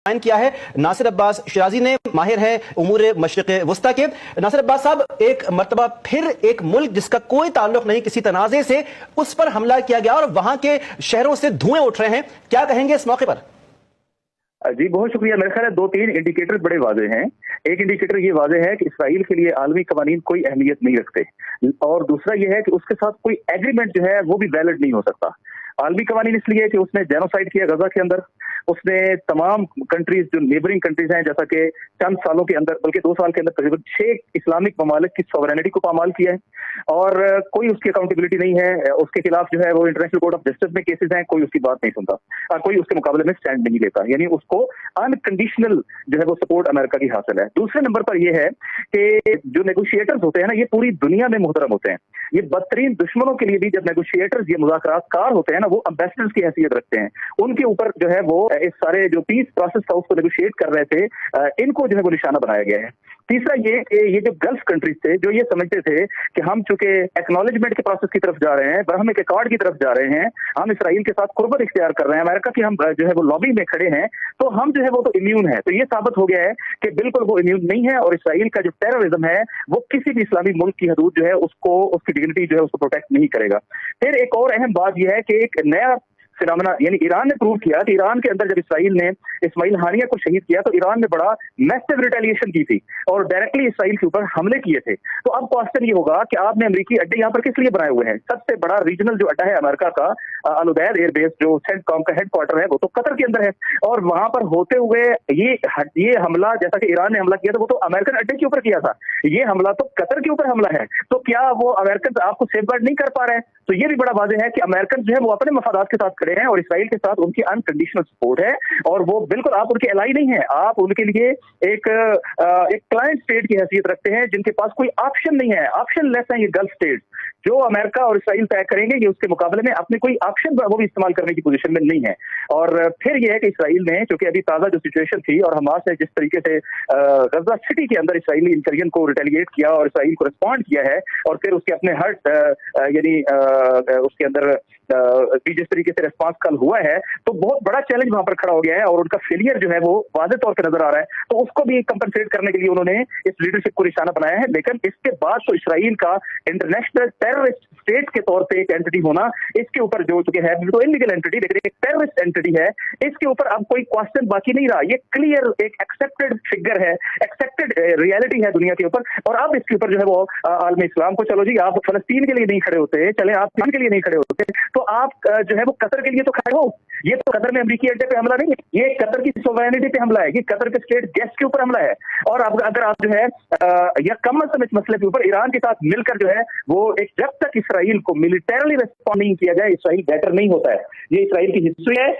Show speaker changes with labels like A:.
A: Sign किया है नासिर अब्बास शिराजी ने, माहिर है उमूर मशरिक़ वस्ता के। नासिर अब्बास साहब, एक मर्तबा फिर एक मुल्क जिसका कोई ताल्लुक नहीं किसी तनाज़े से, उस पर हमला किया गया और वहां के शहरों से धुएं उठ रहे हैं, क्या कहेंगे इस मौके पर?
B: जी बहुत शुक्रिया। मेरे ख्याल है दो तीन इंडिकेटर बड़े वाजे हैं। एक इंडिकेटर ये वाजे है कि इसराइल के लिए आलमी कवानीन कोई अहमियत नहीं रखते, और दूसरा ये है कि उसके साथ कोई एग्रीमेंट जो है वो भी वैलिड नहीं हो सकता। आलमी कवानीन इसलिए कि उसने जेनोसाइड किया गजा के अंदर, उसने तमाम कंट्रीज जो नेबरिंग कंट्रीज हैं, जैसा कि चंद सालों के अंदर, बल्कि 2 साल के अंदर तकरीबन 6 इस्लामिक ममालिक की सॉवरेनिटी को पामाल किया है, और कोई उसकी अकाउंटेबिलिटी नहीं है। उसके खिलाफ जो है वो इंटरनेशनल कोर्ट ऑफ जस्टिस में केसेस हैं, कोई उसकी बात नहीं सुनता और कोई उसके मुकाबले में स्टैंड नहीं लेता। यानी उसको अनकंडीशनल जो है वो सपोर्ट अमेरिका की हासिल है। दूसरे नंबर पर यह है कि जो नेगोशिएटर्स होते हैं ना, ये पूरी दुनिया में मुहतरम होते हैं। ये बदतरीन दुश्मनों के लिए भी जब नेगोशिएटर्स, ये मुज़ाकरातकार होते हैं ना, वो एम्बेसडर्स की हैसियत रखते हैं। उनके ऊपर जो है वो इस सारे जो पीस प्रोसेस था उसको नेगोशिएट कर रहे थे, इनको जो है वो निशाना बनाया गया है। तीसरा ये जो गल्फ कंट्रीज थे, जो ये समझते थे कि हम चूंकि एक्नॉलेजमेंट के प्रोसेस की तरफ जा रहे हैं, बरहम के कार्ड की तरफ जा रहे हैं, हम इसराइल के साथ कुर्बत इख्तियार कर रहे हैं, अमेरिका की हम जो है वो लॉबी में खड़े हैं, तो हम जो है वो तो इम्यून है। तो ये साबित हो गया है कि बिल्कुल वो इम्यून नहीं है, और इसराइल का जो टेररिज्म है वो किसी भी इस्लामी मुल्क की हदूद जो है उसको, उसकी डिग्निटी जो है उसको प्रोटेक्ट नहीं करेगा। फिर एक और अहम बात यह है कि एक नया फिनोमेना, यानी ईरान ने प्रूव किया कि ईरान के अंदर जब इसराइल ने इस्माइल हानिया को शहीद किया तो ईरान ने बड़ा मैसिव रिटेलिएशन की थी और डायरेक्टली इसराइल के ऊपर हमले किए थे। तो अब क्वेश्चन ये होगा कि आपने अमेरिकी अड्डे यहाँ पर किस लिए बनाए हुए हैं? सबसे बड़ा रीजनल जो अड्डा है अमेरिका का, अल उदैद एयरबेस, जो सेंटकॉम का हेडक्वार्टर है, वो तो कतर के अंदर है, और वहां पर होते हुए ये हमला, जैसा कि ईरान ने हमला किया था, वो तो अमेरिकन अड्डे के ऊपर किया था। ये हमला तो कतर के ऊपर हमला है। तो क्या वो अमेरिकन आपको सेफगार्ड नहीं कर पा रहे हैं? तो ये भी बड़ा वाज़ेह है कि अमेरिकन जो है वो अपने मफादात के साथ खड़े हैं और इसराइल के साथ उनकी अनकंडीशनल सपोर्ट है, और वो बिल्कुल आप उनके एलाई नहीं है, आप उनके लिए एक क्लाइंट स्टेट की हैसियत रखते हैं, जिनके पास कोई ऑप्शन नहीं है, ऑप्शन लेस है ये गल्फ स्टेट। जो अमेरिका और इसराइल तय करेंगे, ये उसके मुकाबले में अपने कोई ऑप्शन वो भी इस्तेमाल करने की पोजीशन में नहीं है। और फिर यह है कि इसराइल ने, क्योंकि अभी ताजा जो सिचुएशन थी और हमास ने जिस तरीके से गजा सिटी के अंदर इसराइली इंसर्जन को रिटेलिएट किया और इसराइल को रिस्पॉन्ड किया है, और फिर उसके अपने हर्ट यानी उसके अंदर भी जिस तरीके से रिस्पॉन्स कल हुआ है, तो बहुत बड़ा चैलेंज वहां पर खड़ा हो गया है और उनका फेलियर जो है वो वाज़ेह तौर पर नजर आ रहा है। तो उसको भी कंपनसेट करने के लिए उन्होंने इस लीडरशिप को निशाना बनाया है। लेकिन इसके बाद तो इसराइल का इंटरनेशनल टेररिस्ट स्टेट के तौर पे एक एंटिटी होना, इसके ऊपर जो चुके है तो इलीगल एंटिटी, लेकिन एक टेररिस्ट एंटिटी है, इसके ऊपर अब कोई क्वेश्चन बाकी नहीं रहा। ये क्लियर एक एक्सेप्टेड फिगर है, एक्सेप्टेड रियलिटी है दुनिया के ऊपर। और अब इसके ऊपर जो है वो आलम इस्लाम को, चलो जी आप फलस्तीन के लिए नहीं खड़े होते, चले आप ईरान के लिए नहीं खड़े होते, तो आप जो है वो कतर के लिए तो खड़े हो। ये तो कतर में अमेरिकी अड्डे पे हमला नहीं है, ये कतर की सोवरेनिटी पे हमला है, ये कतर के स्टेट गेस्ट के ऊपर हमला है। और अब अगर आप जो है या कम से कम इस मसले के ऊपर ईरान के साथ मिलकर जो है वो एक, जब तक इसराइल को मिलिटरली रिस्पॉन्ड नहीं किया जाए, इसराइल बेटर नहीं होता है। ये इसराइल की हिस्ट्री है।